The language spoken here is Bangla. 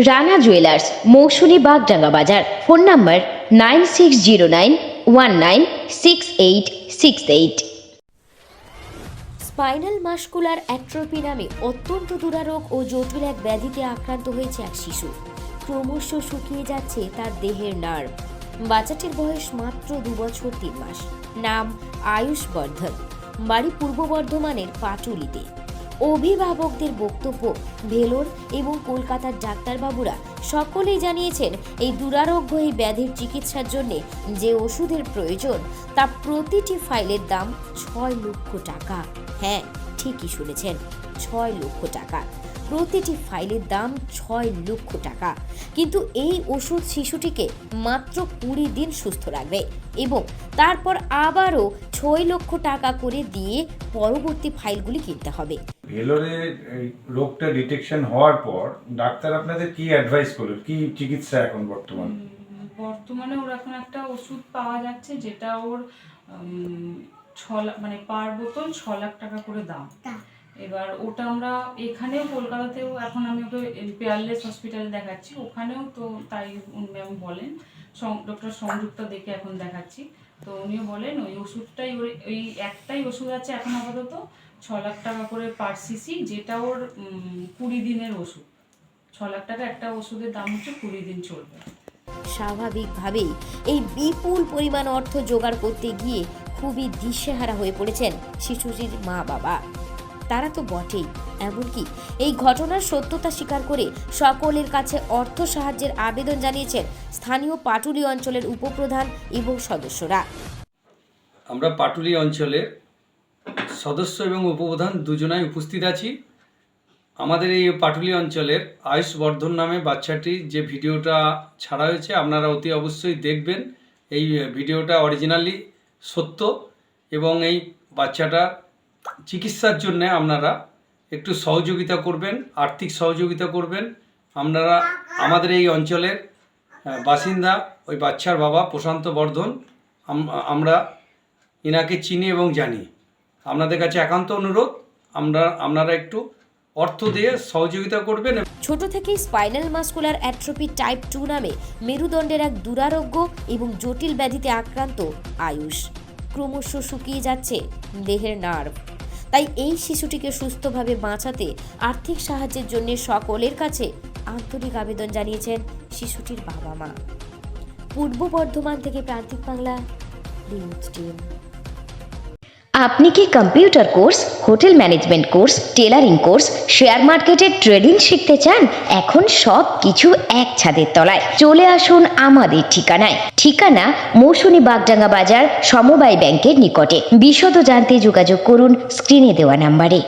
রানা জুয়েলার্স, মৌসুমী বাগডাঙ্গা বাজার। Phone number 9609196868। Spinal muscular atrophy নামে অত্যন্ত দুরারোগ ও জটিল এক ব্যাধিতে আক্রান্ত হয়েছে এক শিশু। ক্রমশ শুকিয়ে যাচ্ছে তার দেহের নার্ভ। বাচ্চাটির বয়স মাত্র 2 বছর 3 মাস। নাম আয়ুষ বর্ধন। বাড়ি পূর্ব বর্ধমানের পাটুলিতে। অভিভাবকদের বক্তব্য, ভেলোর এবং কলকাতার ডাক্তারবাবুরা সকলেই জানিয়েছেন এই দুরারোগ্য এই ব্যাধির চিকিৎসার জন্য যে ওষুধের প্রয়োজন তা প্রতিটি ফাইলের দাম 6 লক্ষ টাকা। হ্যাঁ, ঠিকই শুনেছেন, 6 লক্ষ টাকা। প্রতিটি ফাইলের দাম 6 লক্ষ টাকা। কিন্তু এই ওষুধ শিশুটিকে মাত্র 20 দিন সুস্থ রাখবে এবং তারপর আবারও 6 লক্ষ টাকা করে দিয়ে পরবর্তী ফাইলগুলি কিনতে হবে। ভেলোরে রোগটা ডিটেকশন হওয়ার পর ডাক্তার আপনাদের কি অ্যাডভাইস করলেন, কি চিকিৎসা এখন বর্তমানে ওর এখন একটা ওষুধ পাওয়া যাচ্ছে যেটা ওর পার বোতল 6 লাখ টাকা করে দাম। এবার ওটা আমরা এখানেও কলকাতাতেও এখন আমি ওকে পেয়ারলেস হসপিটালে দেখাচ্ছি, ওখানেও তো তাই ম্যাম বলেন, ডক্টর সংযুক্তা দেখে এখন দেখাচ্ছি। তো উনিও বলেন ওই ওষুধটাই ওই একটাই ওষুধ আছে এখন আপাতত 6 লাখ টাকা করে পার সিসি, যেটা ওর 20 দিনের ওষুধ। 6 লাখ টাকা একটা ওষুধের দাম হচ্ছে, 20 দিন চলবে। স্বাভাবিকভাবেই এই বিপুল পরিমাণ অর্থ জোগাড় করতে গিয়ে খুবই দিশেহারা হয়ে পড়েছেন শিশুটির মা বাবা। তারা তো বটেই, এমনকি এই ঘটনার সত্যতা স্বীকার করে সকলের কাছে অর্থ সাহায্যের আবেদন জানিয়েছেন স্থানীয় পাটুলি অঞ্চলের উপপ্রধান এবং সদস্যরা। আমরা পাটুলি অঞ্চলের সদস্য এবং উপপ্রধান দুজনাই উপস্থিত আছি। আমাদের এই পাটুলি অঞ্চলের আয়ুষ বর্ধন নামে বাচ্চাটি যে ভিডিওটা ছাড়া হয়েছে আপনারা অতি অবশ্যই দেখবেন। এই ভিডিওটা অরিজিনালি সত্য এবং এই বাচ্চাটার চিকিৎসার জন্য আপনারা একটু সহযোগিতা করবেন, আর্থিক সহযোগিতা করবেন। আপনারা আমাদের এই অঞ্চলের বাসিন্দা, ওই বাচ্চার বাবা প্রশান্ত বর্ধন, আমরা ইনাকে চিনি এবং জানি। আপনাদের কাছে একান্ত অনুরোধ, আপনারা একটু অর্থ দিয়ে সহযোগিতা করবেন। ছোট থেকেই স্পাইনাল মাস্কুলার অ্যাট্রফি টাইপ 2 নামে মেরুদণ্ডের এক দুরারোগ্য এবং জটিল ব্যাধিতে আক্রান্ত আয়ুষ। ক্রমশ শুকিয়ে যাচ্ছে দেহের নার্ভ। তাই এই শিশুটিকে সুস্থভাবে বাঁচাতে আর্থিক সাহায্যের জন্য সকলের কাছে আন্তরিক আবেদন জানিয়েছেন শিশুটির বাবা মা। পূর্ব বর্ধমান থেকে প্রান্তিক বাংলা নিউজ টিম। আপনি কি computer course, hotel management course, tailoring course, share মার্কেটের ট্রেডিং শিখতে চান? এখন সব কিছু এক ছাদের তলায়। চলে আসুন আমাদের ঠিকানায়। ঠিকানা মৌসুমী বাগডাঙ্গা বাজার, সমবায় ব্যাংকের নিকটে। বিশদ জানতে যোগাযোগ করুন স্ক্রিনে দেওয়া নাম্বারে।